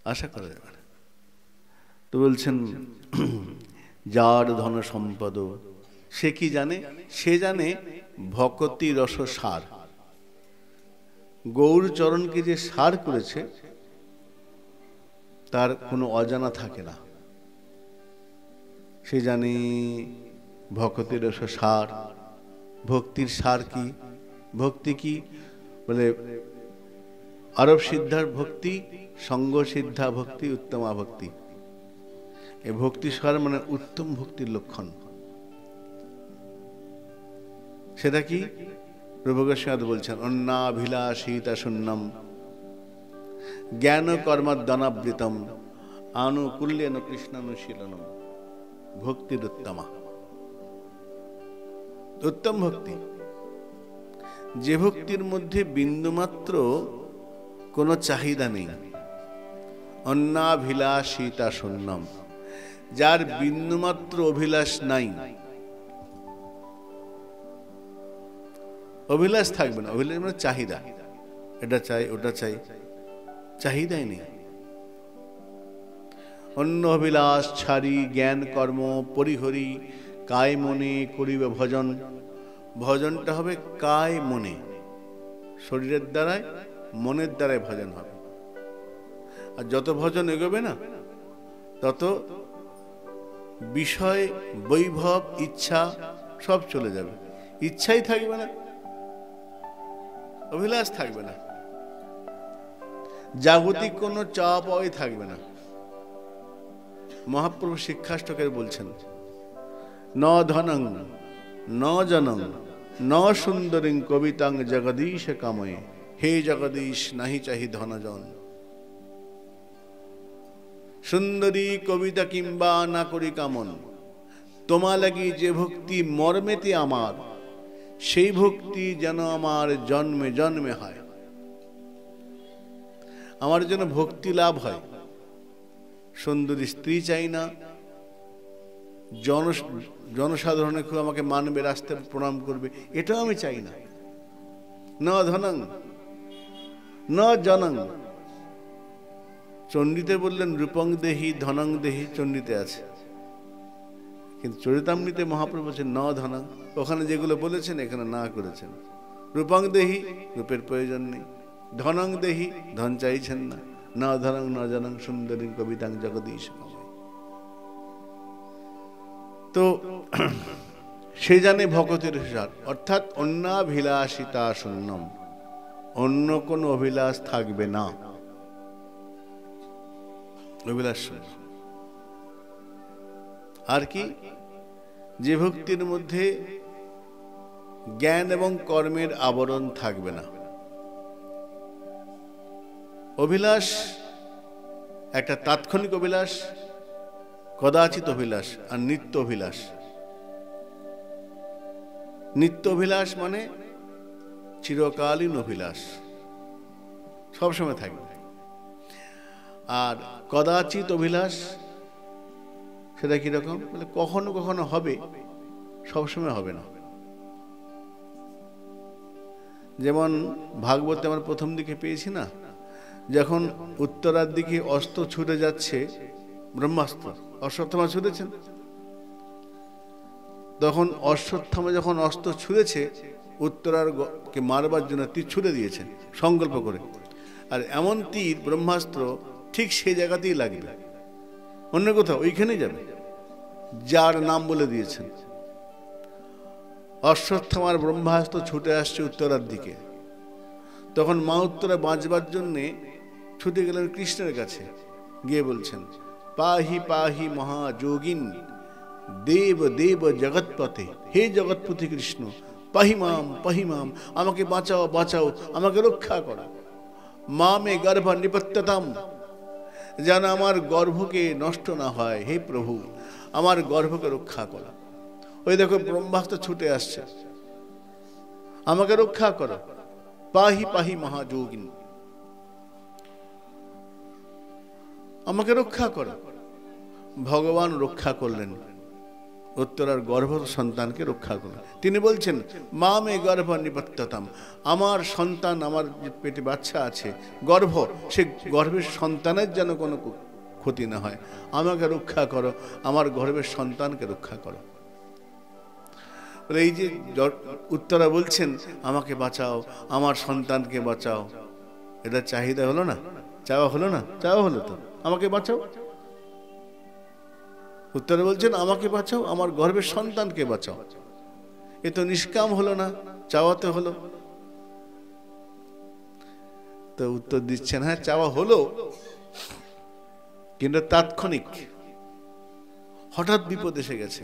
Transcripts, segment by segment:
আশা করা যাবে না। তো বলছেন যার ধন সম্পদ সে কি জানে? সে জানে ভকতি রস সার। গৌর চরণকে যে সার করেছে তার কোনো অজানা থাকে না। সে জানে ভকতি রস সার। ভক্তির সার কি? ভক্তি কি বলে? আরব সিদ্ধার ভক্তি, সঙ্গ সিদ্ধা ভক্তি, উত্তমা ভক্তি। এই ভক্তি সার মানে উত্তম ভক্তির লক্ষণ। সেটা কি? প্রভু গোস্বামী বলছেন অন্নাভিলাষিতা শূন্যম জ্ঞান কর্মদ্বনাবৃতম আনুকূল্যেন কৃষ্ণানুশীলনম ভক্তির উত্তমা। উত্তম ভক্তি যে ভক্তির মধ্যে বিন্দুমাত্র কোনো চাহিদা নেই। অন্নাভিলাষিতা শূন্যম, যার বিন্দুমাত্র অভিলাষ নাই। অভিলাষ থাকবে না। অভিলাষ মানে চাহিদা, এটা চাই ওটা চাই, চাহিদাই নেই। অন্য অভিলাষ ছাড়ি জ্ঞান কর্ম পরিহরি কায় মনে করিবে ভজন। ভজনটা হবে কায় মনে, শরীরের দ্বারায় মনের দ্বারায় ভজন হবে। আর যত ভজন এগোবে না তত বিষয় বৈভব ইচ্ছা সব চলে যাবে। ইচ্ছাই থাকবে না, অভিলাষ থাকবে না, জাগতিক কোনো চাওয়া পাওয়াই থাকবে না। মহাপ্রভু শিক্ষাষ্টকের বলছেন ন ধনং ন জনং ন সুন্দরীং কবিতাং জগদীশ কাময়ে। হে জগদীশ নাহি চাহি ধনজন। সুন্দরী কবিতা কিংবা না করি কামন, তোমা লাগি যে ভক্তি মর্মেতে আমার, সেই ভক্তি যেন আমার জন্মে জন্মে হয়। আমার যেন ভক্তি লাভ হয়। সুন্দরী স্ত্রী চাই না, জনসাধারণে খুব আমাকে মানবে, রাস্তায় প্রণাম করবে, এটাও আমি চাই না। ন ধনং ন জনং। চণ্ডীতে বললেন রূপং দেহি ধনং দেহি, চণ্ডীতে আছে। কিন্তু চরিতামৃতে মহাপ্রভু বলছেন ন ধনং। ওখানে যেগুলো বলেছেন এখানে না করেছেন। রূপং দেহি, রূপের প্রয়োজন নেই। ধনং দেহি, ধন চাইছেন না। ন ধনং ন জনং সুন্দরী কবিতাং জগদীশ। তো সে জানে ভকতের সার, অর্থাৎ অন্নাভিলাষিতা শূন্যম, অন্য কোন অভিলাষ থাকবে না। অভিলাষ শূন্য। আর কি? যে ভক্তির মধ্যে জ্ঞান এবং কর্মের আবরণ থাকবে না। অভিলাষ একটা তাৎক্ষণিক অভিলাষ, কদাচিৎ অভিলাষ, আর নিত্য অভিলাষ। নিত্য অভিলাষ মানে চিরকালীন অভিলাষ, সবসময় থাকবে। আর কদাচিৎ অভিলাষ সেটা কিরকম? বলে কখনো কখনো হবে, সবসময় হবে না। যেমন ভাগবতে আমরা প্রথম দিকে পেয়েছি না, যখন উত্তরার দিকে অস্ত্র ছুটে যাচ্ছে, ব্রহ্মাস্ত্র, অশ্বত্থামা ছুটেছেন, তখন অশ্বত্থামা যখন অস্ত্র ছুঁড়েছে উত্তরার কে মারবার জন্য তীর ছুঁড়ে দিয়েছেন সংকল্প করে। আর এমন তীর ব্রহ্মাস্ত্র ঠিক সেই জায়গাতেই লাগবে, অন্য কোথাও ওইখানেই যাবে, যার নাম বলে দিয়েছেন। অশ্বত্থামার ব্রহ্মাস্ত্র ছুটে আসছে উত্তরার দিকে, তখন মা উত্তরা বাঁচবার জন্যে ছুটে গেলেন কৃষ্ণের কাছে, গিয়ে বলছেন পাহি পাহি মহাযোগিন দেব দেব জগৎপতে। হে জগৎপতি কৃষ্ণ, পাহিমাম পাহিমাম, আমাকে বাঁচাও বাঁচাও, আমাকে রক্ষা করো। মা মে গর্ভ নিপত্যতাম, যেন আমার গর্ভকে নষ্ট না হয়। হে প্রভু, আমার গর্ভকে রক্ষা করো। ওই দেখো ব্রহ্মাস্ত্র ছুটে আসছে, আমাকে রক্ষা করো। পাহি পাহি মহাযোগিন, আমাকে রক্ষা করো। ভগবান রক্ষা করলেন, উত্তরার গর্ভস্থ সন্তানকে রক্ষা করুন। তিনি বলছেন মা মে গর্ভ নিপত্যতাম, আমার সন্তান, আমার যে পেটে বাচ্চা আছে গর্ভ, সে গর্ভের সন্তানের যেন কোনো ক্ষতি না হয়, আমাকে রক্ষা করো, আমার গর্ভের সন্তানকে রক্ষা করো। এই যে উত্তরা বলছেন আমাকে বাঁচাও, আমার সন্তানকে বাঁচাও, এটা চাহিদা হলো না? চাওয়া হলো না? চাওয়া হলো তো, আমাকে বাঁচাও। উত্তরা বলছেন আমাকে বাঁচাও, আমার গর্ভের সন্তানকে বাঁচাও। এ তো নিষ্কাম হলো না, চাওয়াতে হলো। তো উত্তর দিচ্ছেন হ্যাঁ চাওয়া হলো, কিন্তু তাৎক্ষণিক, হঠাৎ বিপদ এসে গেছে,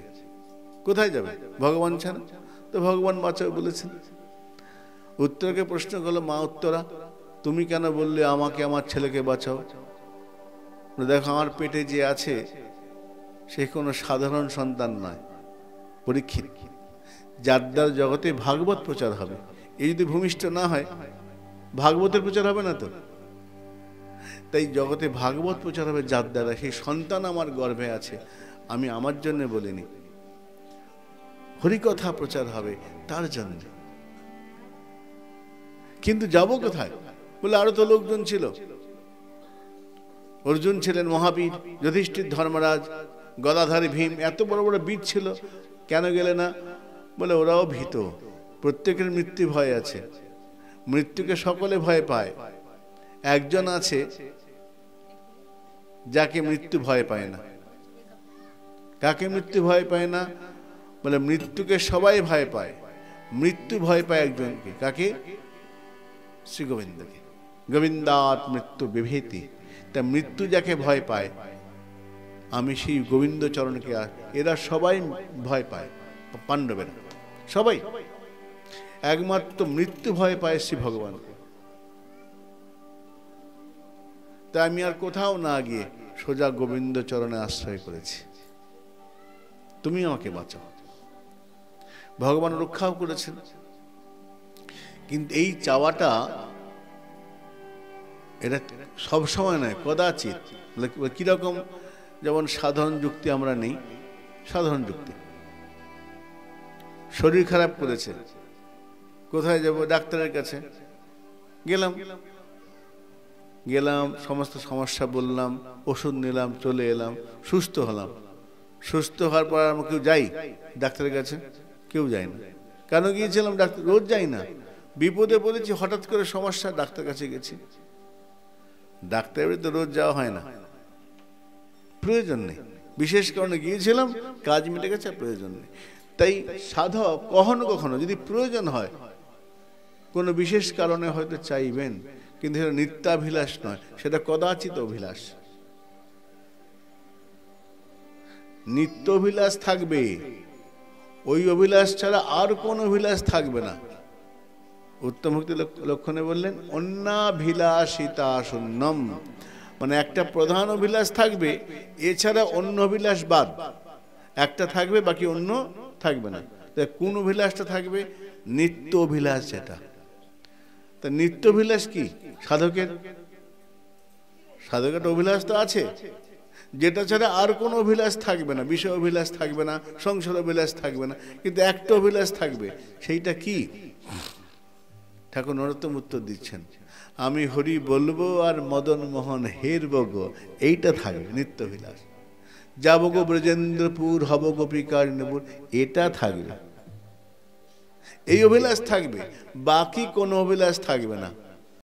কোথায় যাবে? ভগবান ছাড়া। তো ভগবান বাঁচাও বলেছেন। উত্তরকে প্রশ্ন করলো মা উত্তরা, তুমি কেন বললে আমাকে আমার ছেলেকে বাঁচাও? দেখো আমার পেটে যে আছে সে কোনো সাধারণ সন্তান নয়, পরীক্ষিত, যার দ্বারা জগতে ভাগবত প্রচার হবে। এই যদি ভূমিষ্ঠ না হয়, ভাগবতের প্রচার হবে না তো। তাই জগতে ভাগবত প্রচার হবে যার দ্বারা, সেই সন্তান আমার গর্ভে আছে, আমি আমার জন্য বলিনি, হরিকথা প্রচার হবে তার জন্য। কিন্তু যাব কোথায়? বলে আরো তো লোকজন ছিল, অর্জুন ছিলেন মহাবীর, যুধিষ্ঠির, ধর্মরাজ, গদাধারী ভীম, এত বড় বড় বীর ছিল, কেন গেলে না? বলে ওরাও ভীত, প্রত্যেকের মৃত্যু ভয় আছে, মৃত্যুকে সকলে ভয় পায়, একজন আছে যাকে মৃত্যু ভয় পায় না। কাকে মৃত্যু ভয় পায় না? বলে মৃত্যুকে সবাই ভয় পায়, মৃত্যু ভয় পায় একজনকে। কাকে? শ্রী গোবিন্দকে। গোবিন্দাৎ মৃত্যু বিভীতি। তা মৃত্যু যাকে ভয় পায়, আমি সেই গোবিন্দ চরণকে, এরা সবাই ভয় পায়, পাণ্ডবেরা সবাই, একমাত্র মৃত্যু ভয় পায় শ্রী ভগবানকে। তা আমি আর কোথাও না গিয়ে সোজা গোবিন্দ চরণে আশ্রয় করেছি, তুমি আমাকে বাঁচাও। ভগবান রক্ষাও করেছেন। কিন্তু এই চাওয়াটা এটা সব সময় নয়, কদাচিৎ। কিরকম? যেমন সাধারণ যুক্তি আমরা নেই, সাধারণ যুক্তি, শরীর খারাপ করেছে, কোথায় যাব? ডাক্তারের কাছে গেলাম, সমস্ত সমস্যা বললাম, ওষুধ নিলাম, চলে এলাম, সুস্থ হলাম। সুস্থ হওয়ার পর আমরা কেউ যাই ডাক্তারের কাছে? কেউ যায় না। কেন গিয়েছিলাম? ডাক্তার রোজ যাই না, বিপদে পড়েছি, হঠাৎ করে সমস্যা, ডাক্তার কাছে গেছি। ডাক্তারের তো রোজ যাওয়া হয় না, প্রয়োজন নেই, বিশেষ কারণে গিয়েছিলাম, কাজ মিটে গেছে, প্রয়োজন নেই। তাই সাধক কখনো কখনো যদি প্রয়োজন হয়, কোনো বিশেষ কারণে হয়তো চাইবেন, কিন্তু সেটা নিত্যাভিলাষ নয়, সেটা কদাচিৎ অভিলাষ। নিত্য অভিলাষ থাকবে, ওই অভিলাষ ছাড়া আর কোন অভিলাষ থাকবে না। উত্তম ভক্তি লক্ষণে বললেন অন্যাভিলাষিতা শূন্যম, মানে একটা প্রধান অভিলাষ থাকবে, এছাড়া অন্য অভিলাষ বাদ, একটা থাকবে, বাকি অন্য থাকবে না। তাই কোন অভিলাষটা থাকবে? নিত্য অভিলাষ যেটা। তা নিত্য অভিলাষ কি? সাধকের অভিলাষ তো আছে, যেটা ছাড়া আর কোনো অভিলাষ থাকবে না, বিষয় অভিলাষ থাকবে না, সংসার অভিলাষ থাকবে না, কিন্তু একটা অভিলাষ থাকবে। সেইটা কি? ঠাকুর নরোত্তম উত্তর দিচ্ছেন, আমি হরি বলবো আর মদন মোহন হেরব গো, এইটা থাকবে নিত্য অভিলাষ। যাব গো ব্রজেন্দ্রপুর, হব গোপিকার নেবুর, এটা থাকবে, এই অভিলাষ থাকবে, বাকি কোনো অভিলাষ থাকবে না।